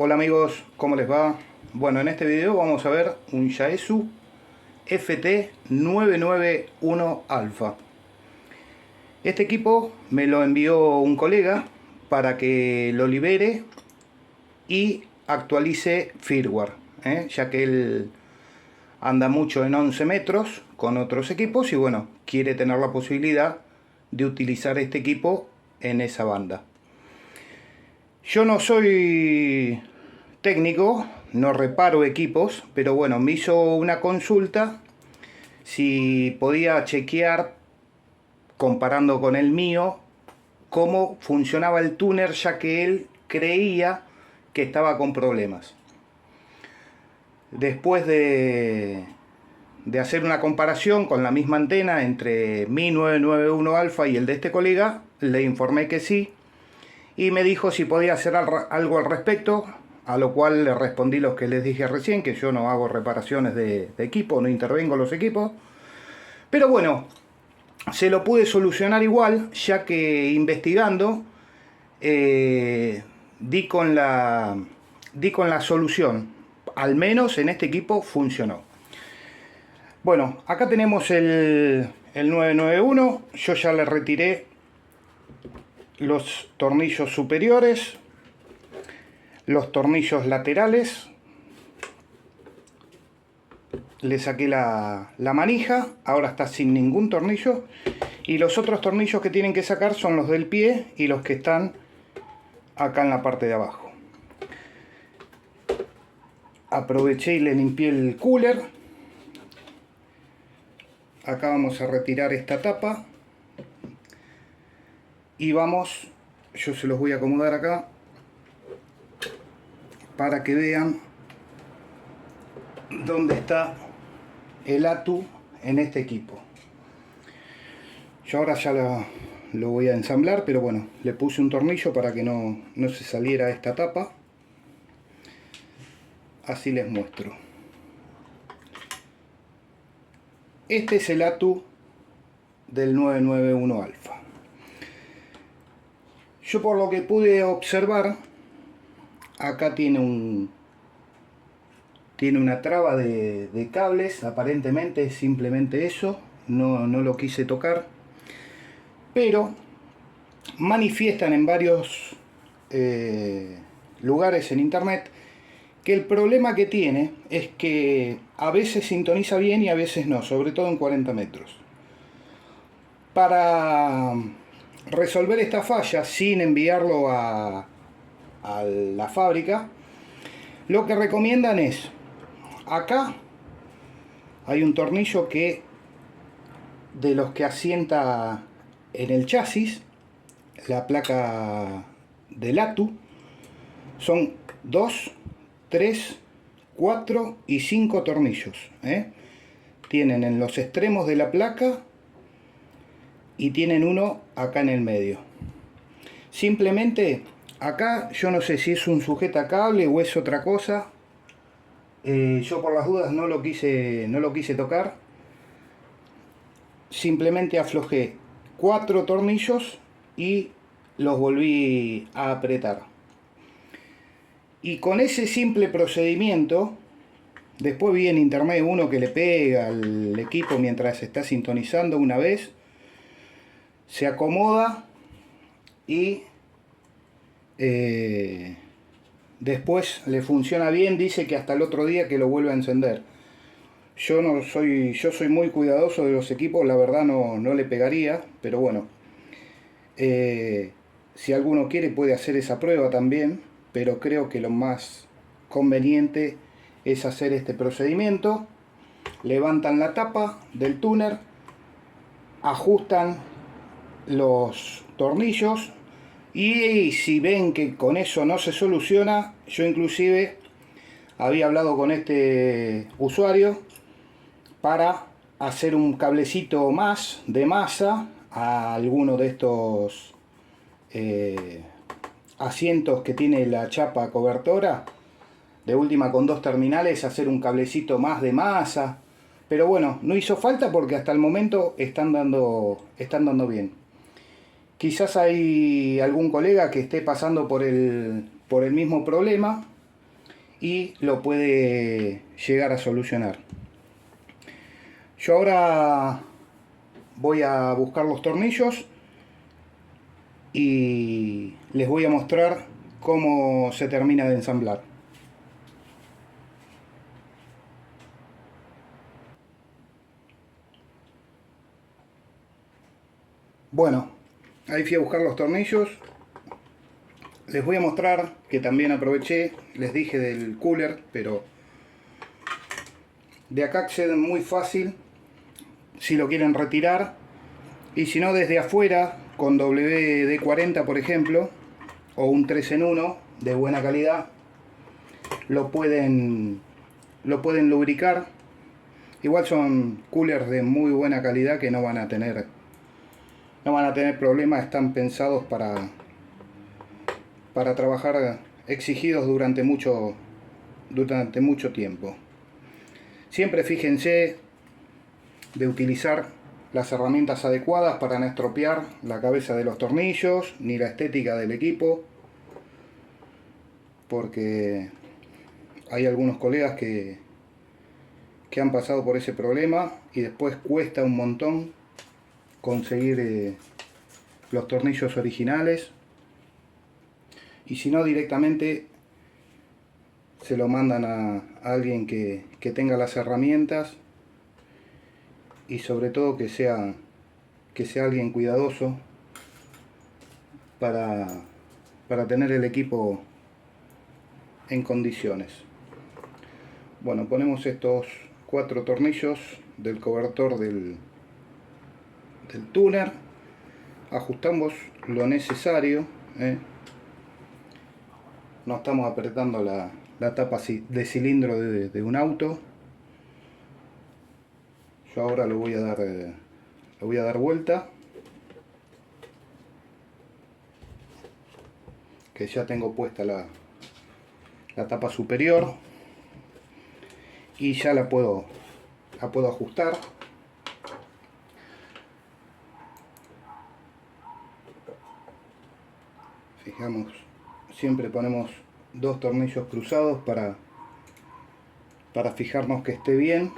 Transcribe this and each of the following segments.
Hola amigos, ¿cómo les va? Bueno, en este video vamos a ver un Yaesu FT991 Alpha. Este equipo me lo envió un colega para que lo libere y actualice firmware, ya que él anda mucho en 11 metros con otros equipos y bueno, quiere tener la posibilidad de utilizar este equipo en esa banda. Yo no soy técnico, no reparo equipos, pero bueno, me hizo una consulta si podía chequear, comparando con el mío, cómo funcionaba el tuner, ya que él creía que estaba con problemas. Después de hacer una comparación con la misma antena entre mi 991 Alpha y el de este colega, le informé que sí, y me dijo si podía hacer algo al respecto, a lo cual le respondí lo que les dije recién, que yo no hago reparaciones de equipo, no intervengo en los equipos. Pero bueno, se lo pude solucionar igual, ya que investigando di con la solución. Al menos en este equipo funcionó. Bueno, acá tenemos el 991, yo ya le retiré los tornillos superiores, los tornillos laterales, le saqué la manija, ahora está sin ningún tornillo, y los otros tornillos que tienen que sacar son los del pie y los que están acá en la parte de abajo. Aproveché y le limpié el cooler. Acá vamos a retirar esta tapa y vamos, yo se los voy a acomodar acá para que vean dónde está el ATU en este equipo. Yo ahora ya lo voy a ensamblar, pero bueno, le puse un tornillo para que no se saliera esta tapa. Así les muestro. Este es el ATU del 991 Alpha. Yo por lo que pude observar, acá tiene una traba de cables, aparentemente es simplemente eso, no lo quise tocar, pero manifiestan en varios lugares en internet que el problema que tiene es que a veces sintoniza bien y a veces no, sobre todo en 40 metros. Para resolver esta falla sin enviarlo a la fábrica, lo que recomiendan es, acá hay un tornillo que de los que asienta en el chasis la placa del ATU, son 2, 3, 4 y 5 tornillos, tienen en los extremos de la placa y tienen uno acá en el medio. Simplemente acá yo no sé si es un sujetacable o es otra cosa. Yo por las dudas no lo quise tocar. Simplemente aflojé 4 tornillos y los volví a apretar. Y con ese simple procedimiento, después vi en internet uno que le pega al equipo mientras se está sintonizando una vez, se acomoda y después le funciona bien, dice que hasta el otro día que lo vuelve a encender. Yo soy muy cuidadoso de los equipos, la verdad no le pegaría, pero bueno, si alguno quiere puede hacer esa prueba también, pero creo que lo más conveniente es hacer este procedimiento. Levantan la tapa del tuner, ajustan los tornillos y si ven que con eso no se soluciona, yo inclusive había hablado con este usuario para hacer un cablecito más de masa a alguno de estos asientos que tiene la chapa cobertora, de última con 2 terminales, hacer un cablecito más de masa, pero bueno, no hizo falta porque hasta el momento están dando bien. Quizás hay algún colega que esté pasando por el mismo problema y lo puede llegar a solucionar. Yo ahora voy a buscar los tornillos y les voy a mostrar cómo se termina de ensamblar. Bueno, ahí fui a buscar los tornillos. Les voy a mostrar que también aproveché, les dije del cooler, pero de acá acceden muy fácil si lo quieren retirar, y si no desde afuera con WD-40 por ejemplo, o un 3 en 1 de buena calidad, lo pueden lubricar. Igual son coolers de muy buena calidad que no van a tener problemas, están pensados para trabajar exigidos durante mucho tiempo. Siempre fíjense de utilizar las herramientas adecuadas para no estropear la cabeza de los tornillos ni la estética del equipo, porque hay algunos colegas que han pasado por ese problema y después cuesta un montón conseguir los tornillos originales, y si no directamente se lo mandan a alguien que tenga las herramientas, y sobre todo que sea alguien cuidadoso para tener el equipo en condiciones. Bueno, ponemos estos 4 tornillos del cobertor del tuner, ajustamos lo necesario, no estamos apretando la tapa de cilindro de un auto. Yo ahora lo voy a dar vuelta, que ya tengo puesta la tapa superior y ya la puedo ajustar. Fijamos, siempre ponemos 2 tornillos cruzados para fijarnos que esté bien.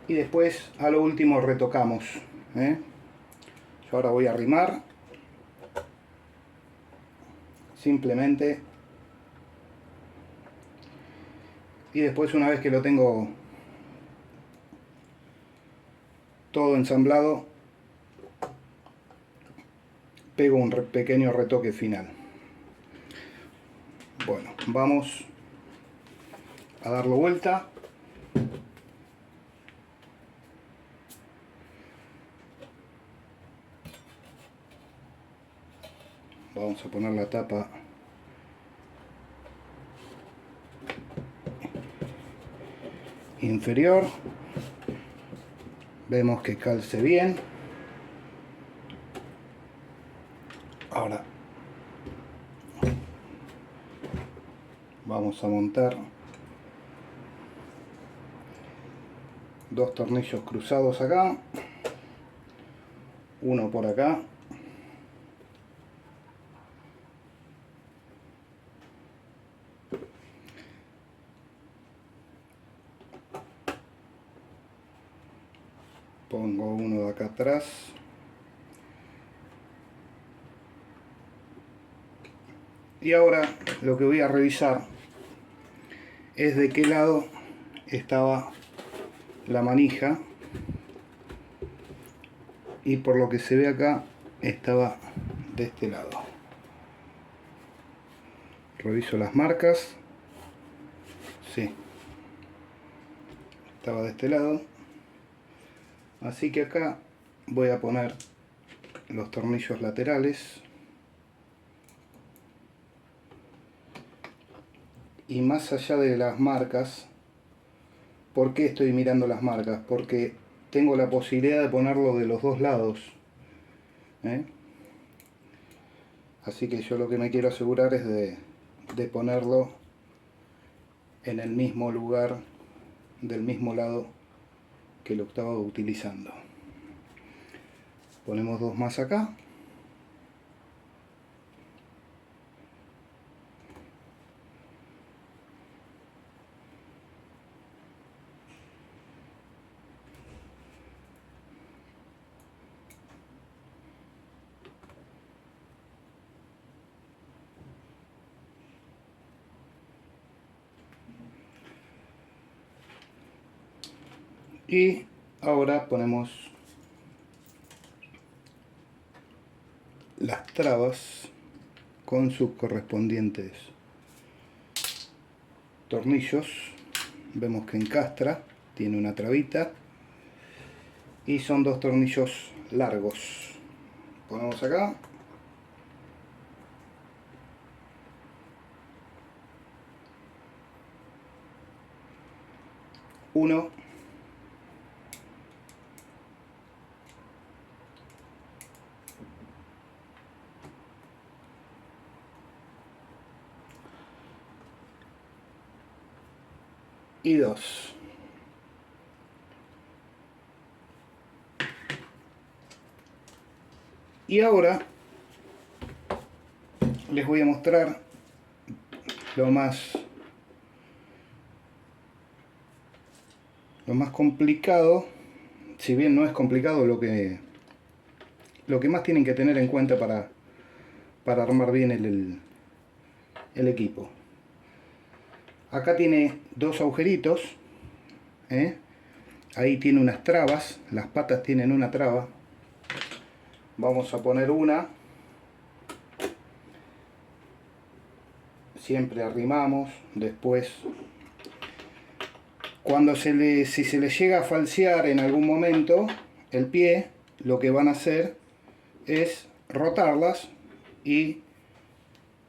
Y después a lo último retocamos. Yo ahora voy a arrimar. Simplemente. Y después, una vez que lo tengo todo ensamblado, pego un pequeño retoque final. Bueno, vamos a darlo vuelta. Vamos a poner la tapa inferior. Vemos que calce bien. Ahora vamos a montar 2 tornillos cruzados acá, uno por acá. Pongo uno de acá atrás. Y ahora lo que voy a revisar es de qué lado estaba la manija, y por lo que se ve acá estaba de este lado. Reviso las marcas. Sí, estaba de este lado. Así que acá voy a poner los tornillos laterales. Y más allá de las marcas, ¿por qué estoy mirando las marcas? Porque tengo la posibilidad de ponerlo de los dos lados. Así que yo lo que me quiero asegurar es de ponerlo en el mismo lugar, del mismo lado que lo estaba utilizando. Ponemos 2 más acá. Y ahora ponemos las trabas con sus correspondientes tornillos. Vemos que encastra, tiene una trabita y son dos tornillos largos. Ponemos acá. Uno. Y dos. Y ahora les voy a mostrar lo más complicado, si bien no es complicado, lo que más tienen que tener en cuenta para armar bien el equipo. Acá tiene dos agujeritos, ahí tiene unas trabas, las patas tienen una traba. Vamos a poner una, siempre arrimamos, después si se le llega a falsear en algún momento el pie, lo que van a hacer es rotarlas y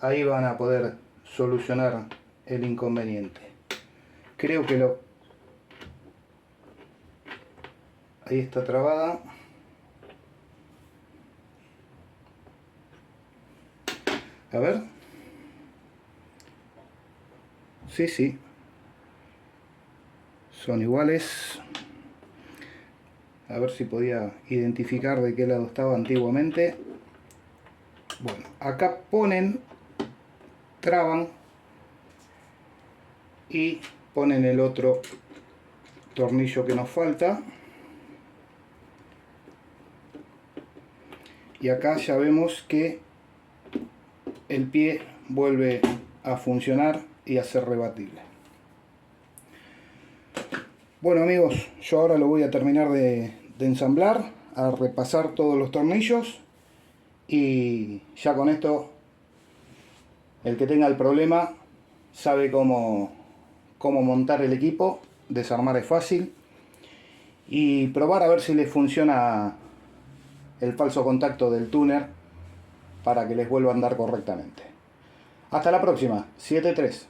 ahí van a poder solucionar el inconveniente. Creo que ahí está trabada. A ver. Sí. Son iguales. A ver si podía identificar de qué lado estaba antiguamente. Bueno, acá traban y ponen el otro tornillo que nos falta. Y acá ya vemos que el pie vuelve a funcionar y a ser rebatible. Bueno amigos, yo ahora lo voy a terminar de ensamblar, a repasar todos los tornillos y ya con esto el que tenga el problema sabe cómo montar el equipo. Desarmar es fácil y probar a ver si les funciona el falso contacto del tuner para que les vuelva a andar correctamente. Hasta la próxima, 7-3.